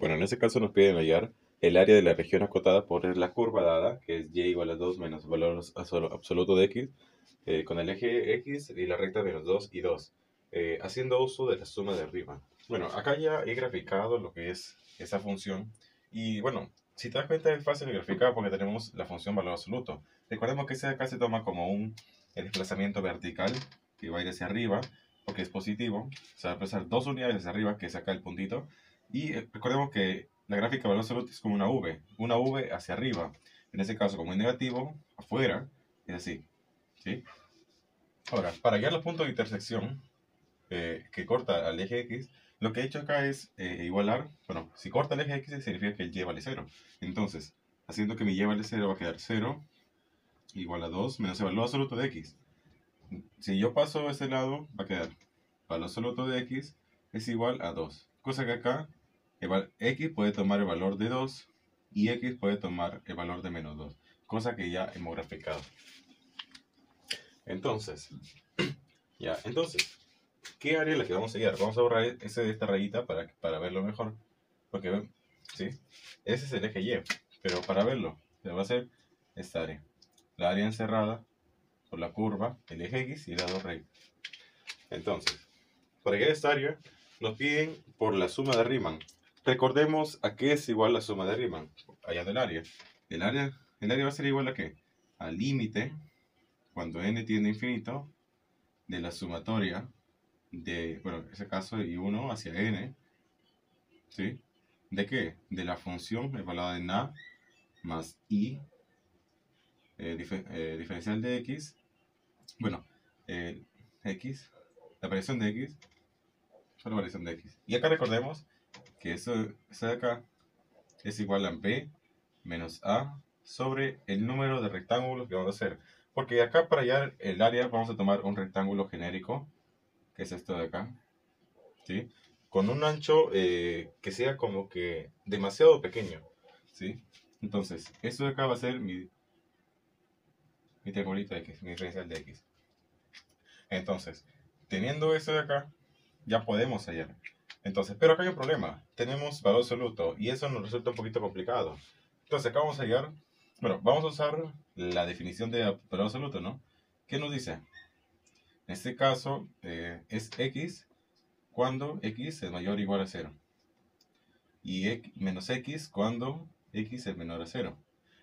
Bueno, en este caso nos piden hallar el área de la región acotada por la curva dada, que es y igual a 2 menos valor absoluto de x, con el eje x y la recta menos 2 y 2, haciendo uso de la suma de arriba. Bueno, acá ya he graficado lo que es esa función. Y bueno, si te das cuenta es fácil de graficar porque tenemos la función valor absoluto. Recordemos que ese de acá se toma como el desplazamiento vertical que va a ir hacia arriba, porque es positivo. Se va a desplazar 2 unidades hacia arriba, que es acá el puntito. Y recordemos que la gráfica de valor absoluto es como una V hacia arriba. En este caso, como es negativo, afuera, es así. ¿Sí? Ahora, para hallar los puntos de intersección que corta al eje X, lo que he hecho acá es igualar, bueno, si corta el eje X significa que el Y vale 0. Entonces, haciendo que mi Y vale 0 va a quedar 0 igual a 2 menos el valor absoluto de X. Si yo paso a ese lado, va a quedar valor absoluto de X es igual a 2. Cosa que acá X puede tomar el valor de 2 y X puede tomar el valor de menos 2. Cosa que ya hemos graficado. Entonces, entonces, ¿qué área es la que vamos a hallar? Vamos a borrar esta rayita para verlo mejor. Porque, ¿sí? Ese es el eje Y. Pero para verlo, se va a hacer esta área. La área encerrada por la curva, el eje X y la 2 recta. Entonces, para hallar esta área, nos piden por la suma de Riemann. Recordemos a qué es igual la suma de Riemann. Allá del área. El área va a ser igual a qué? Al límite, cuando n tiende a infinito, de la sumatoria de, bueno, en ese caso, I1 hacia n, ¿sí? ¿De qué? De la función evaluada en A más I diferencial de X, bueno, eh, X, la variación de X, solo variación de X. Y acá recordemos que eso de acá es igual a B menos A sobre el número de rectángulos que vamos a hacer. Porque acá para hallar el área vamos a tomar un rectángulo genérico, que es esto de acá, ¿sí? Con un ancho que sea como que demasiado pequeño, ¿sí? Entonces, esto de acá va a ser mi triangulito X, mi diferencial de X. Entonces, teniendo eso de acá, ya podemos hallar. Entonces, pero acá hay un problema. Tenemos valor absoluto y eso nos resulta un poquito complicado. Entonces, acá vamos a hallar, bueno, vamos a usar la definición de valor absoluto, ¿no? ¿Qué nos dice? En este caso, es X cuando X es mayor o igual a 0. Y menos X cuando X es menor a 0.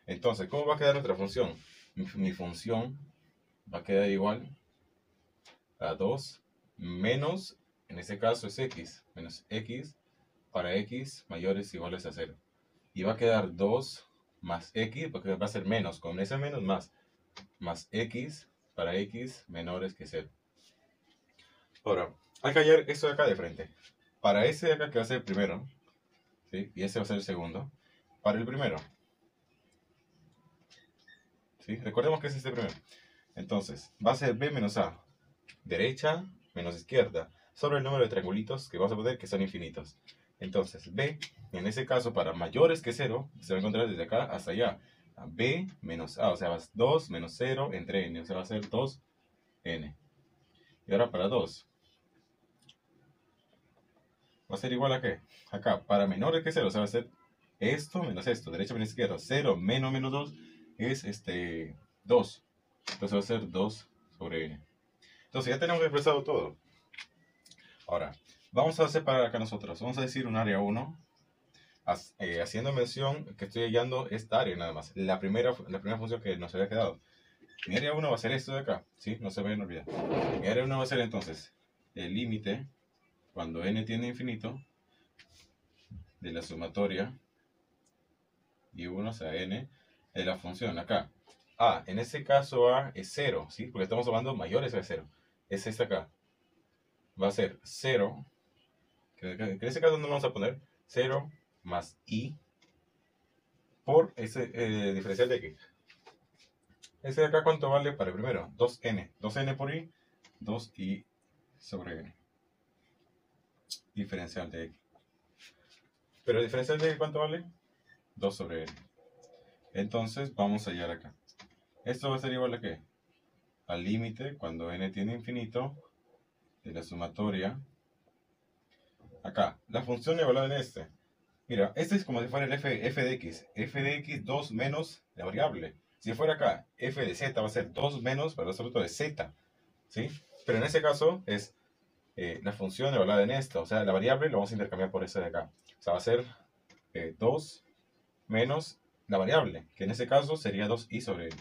Entonces, ¿cómo va a quedar nuestra función? Mi función va a quedar igual a 2 menos, en este caso es X, menos X para X mayores o iguales a 0. Y va a quedar 2 más X, porque va a ser menos, con ese menos más X para X menores que 0. Ahora, hay que hallar esto de acá de frente. Para ese de acá que va a ser el primero, ¿sí? Y ese va a ser el segundo. Para el primero, ¿sí? Recordemos que es este primero. Entonces, va a ser B menos A, derecha menos izquierda, sobre el número de triangulitos que vamos a poner que son infinitos. Entonces, B, en ese caso, para mayores que 0, se va a encontrar desde acá hasta allá. B menos A, o sea, va a ser 2 menos 0 entre n, o sea, va a ser 2n. Y ahora para 2, va a ser igual a qué? Acá, para menores que 0, o sea, va a ser esto menos esto, derecha menos izquierda. 0 menos 2 es 2. Entonces va a ser 2 sobre n. Entonces ya tenemos expresado todo. Ahora, vamos a separar acá nosotros. Vamos a decir un área 1, haciendo mención que estoy hallando esta área nada más. La primera función que nos había quedado. Mi área 1 va a ser esto de acá, ¿sí? No se vayan a olvidar. Mi área 1 va a ser entonces el límite, cuando n tiende a infinito, de la sumatoria y 1 sea n, de la función acá. En este caso A es 0, ¿sí? Porque estamos hablando mayores a 0. Es esta acá. Va a ser 0, que en ese caso no lo vamos a poner 0 más i por ese diferencial de x. Ese de acá, ¿cuánto vale para el primero? 2n. 2n por i, 2i sobre n. Diferencial de x. Pero el diferencial de x, ¿cuánto vale? 2 sobre n. Entonces, vamos a hallar acá. Esto va a ser igual a ¿qué? Al límite, cuando n tiende a infinito, de la sumatoria. Acá, la función evaluada en este. Mira, este es como si fuera el f de x. F de x 2 menos la variable. Si fuera acá, f de z va a ser 2 menos valor absoluto de z. ¿Sí? Pero en este caso es la función evaluada en esto. O sea, la variable lo vamos a intercambiar por esta de acá. O sea, va a ser 2 menos la variable, que en este caso sería 2i sobre n.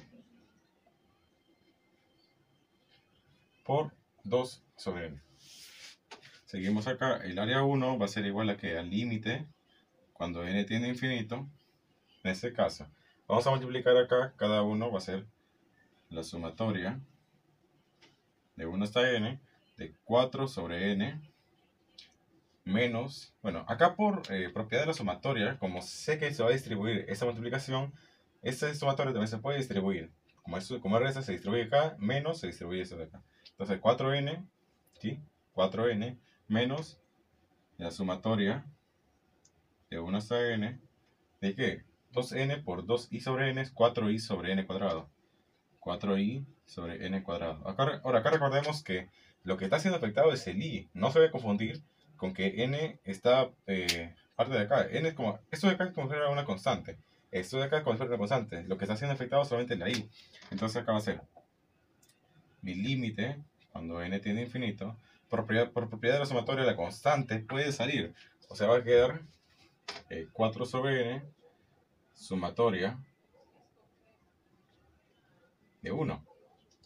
Por 2 sobre n. Seguimos acá. El área 1 va a ser igual a que al límite cuando n tiende a infinito. En este caso, vamos a multiplicar acá. Cada uno va a ser la sumatoria de 1 hasta n de 4 sobre n menos, bueno, acá por propiedad de la sumatoria, como sé que se va a distribuir esta multiplicación, esta sumatoria también se puede distribuir. Como resta se distribuye acá, menos se distribuye esto de acá. Entonces 4n, ¿sí? 4n menos la sumatoria de 1 hasta n, ¿de qué? 2n por 2i sobre n es 4i sobre n cuadrado. 4i sobre n cuadrado. Ahora, acá recordemos que lo que está siendo afectado es el i. No se debe confundir con que n está parte de acá. N es como, esto de acá es como si fuera una constante. Esto de acá es como si fuera una constante. Lo que está siendo afectado es solamente la i. Entonces acá va a ser mi límite, cuando n tiende a infinito, por propiedad de la sumatoria, la constante puede salir. O sea, va a quedar 4 sobre n, sumatoria de 1.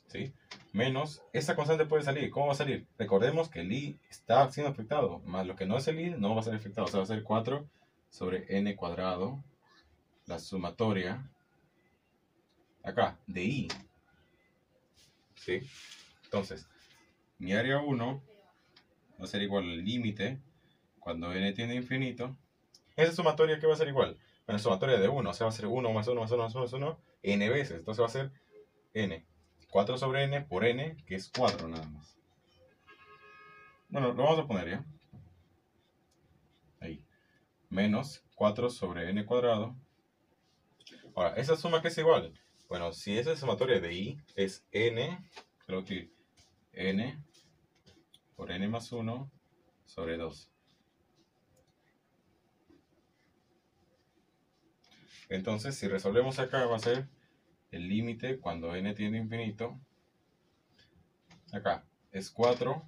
¿Sí? Menos, esa constante puede salir. ¿Cómo va a salir? Recordemos que el i está siendo afectado, más lo que no es el i no va a ser afectado. O sea, va a ser 4 sobre n cuadrado, la sumatoria, acá, de i. ¿Sí? Entonces, mi área 1 va a ser igual al límite cuando n tiende a infinito. Esa sumatoria, ¿qué va a ser igual? Bueno, sumatoria de 1, o sea, va a ser 1 más 1 más 1 más 1 más 1, n veces. Entonces va a ser n. 4 sobre n por n, que es 4 nada más. Bueno, lo vamos a poner ya. Ahí. Menos 4 sobre n cuadrado. Ahora, ¿esa suma qué es igual? Bueno, si esa sumatoria de i es n, creo que n por n más 1 sobre 2. Entonces, si resolvemos acá, va a ser el límite cuando n tiende a infinito. Acá es 4.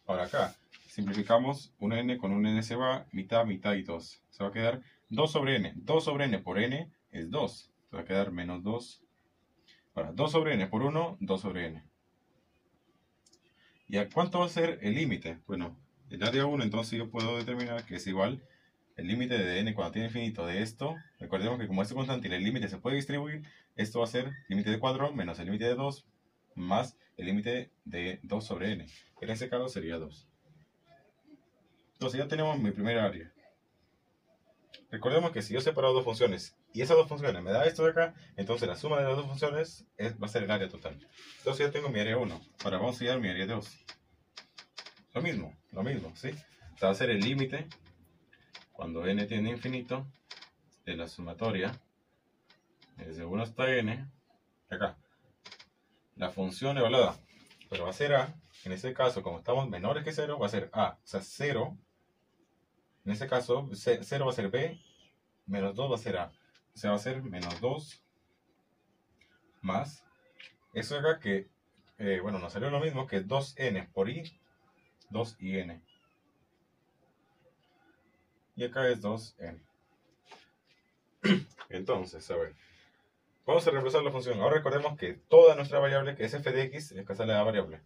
Ahora acá, simplificamos un n con un n se va, mitad, mitad y 2. Se va a quedar 2 sobre n. 2 sobre n por n es 2. Se va a quedar menos 2. Ahora, 2 sobre n por 1, 2 sobre n. ¿Y a cuánto va a ser el límite? Bueno, el área 1 entonces yo puedo determinar que es igual el límite de n cuando tiene infinito de esto. Recordemos que como es constante y el límite se puede distribuir, esto va a ser límite de 4 menos el límite de 2 más el límite de 2 sobre n. En este caso sería 2. Entonces ya tenemos mi primera área. Recordemos que si yo separo dos funciones y esas dos funciones me da esto de acá, entonces la suma de las dos funciones va a ser el área total. Entonces ya tengo mi área 1. Ahora vamos a hallar mi área 2. Lo mismo, ¿sí? O sea, va a ser el límite cuando n tiende a infinito de la sumatoria desde 1 hasta n, acá, la función evaluada, pero va a ser a, en este caso, como estamos menores que 0, va a ser a, o sea, 0, en este caso, 0 va a ser b, menos 2 va a ser a, o sea, va a ser menos 2 más, eso de acá que, bueno, nos salió lo mismo que 2n por i, 2in, y acá es 2n. Entonces, a ver, vamos a reemplazar la función. Ahora recordemos que toda nuestra variable, que es f de x, es que sale la variable.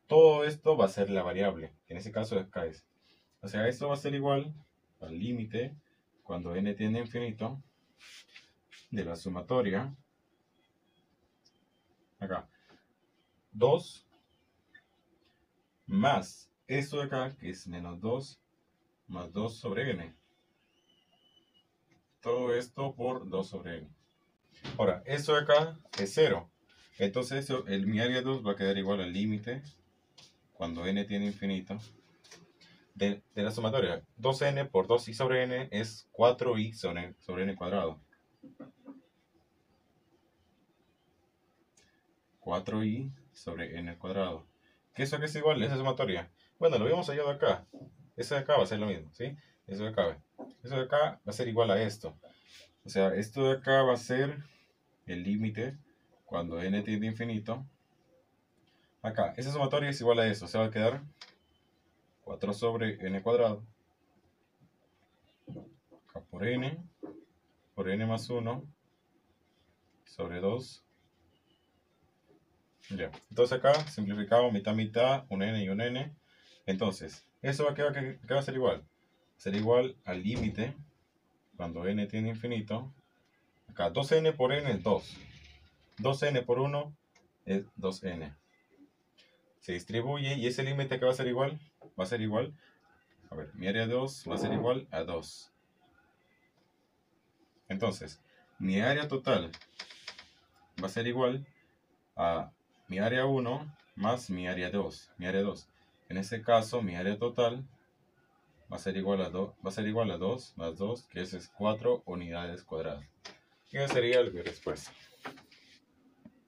Todo esto va a ser la variable, que en este caso es k's. O sea, esto va a ser igual al límite cuando n tiende a infinito de la sumatoria, acá, 2 más esto de acá, que es menos 2 más 2 sobre n. Todo esto por 2 sobre n. Ahora, esto de acá es 0. Entonces, mi área 2 va a quedar igual al límite cuando n tiende a infinito de la sumatoria. 2n por 2i sobre n es 4i sobre n cuadrado. 4i sobre n al cuadrado. ¿Qué eso que es igual? Esa sumatoria. Bueno, lo habíamos hallado acá. Esa de acá va a ser lo mismo, ¿sí? Eso de acá, eso de acá va a ser igual a esto. O sea, esto de acá va a ser el límite cuando n tiende a infinito. Acá, esa sumatoria es igual a eso. Se va a quedar 4 sobre n cuadrado. Acá por n más 1 sobre 2. Ya. Entonces acá simplificamos mitad, mitad, un n y un n. Entonces, eso ¿qué va a ser igual? Va a ser igual al límite cuando n tiende a infinito. Acá 2n por n es 2. 2n por 1 es 2n. Se distribuye y ese límite que va a ser igual, va a ser igual, a ver, mi área 2 va a ser igual a 2. Entonces, mi área total va a ser igual a mi área 1 más mi área 2. Mi área 2. En este caso, mi área total va a ser igual a 2, va a ser igual a 2 más 2, que eso es 4 unidades cuadradas. Y esa sería mi respuesta.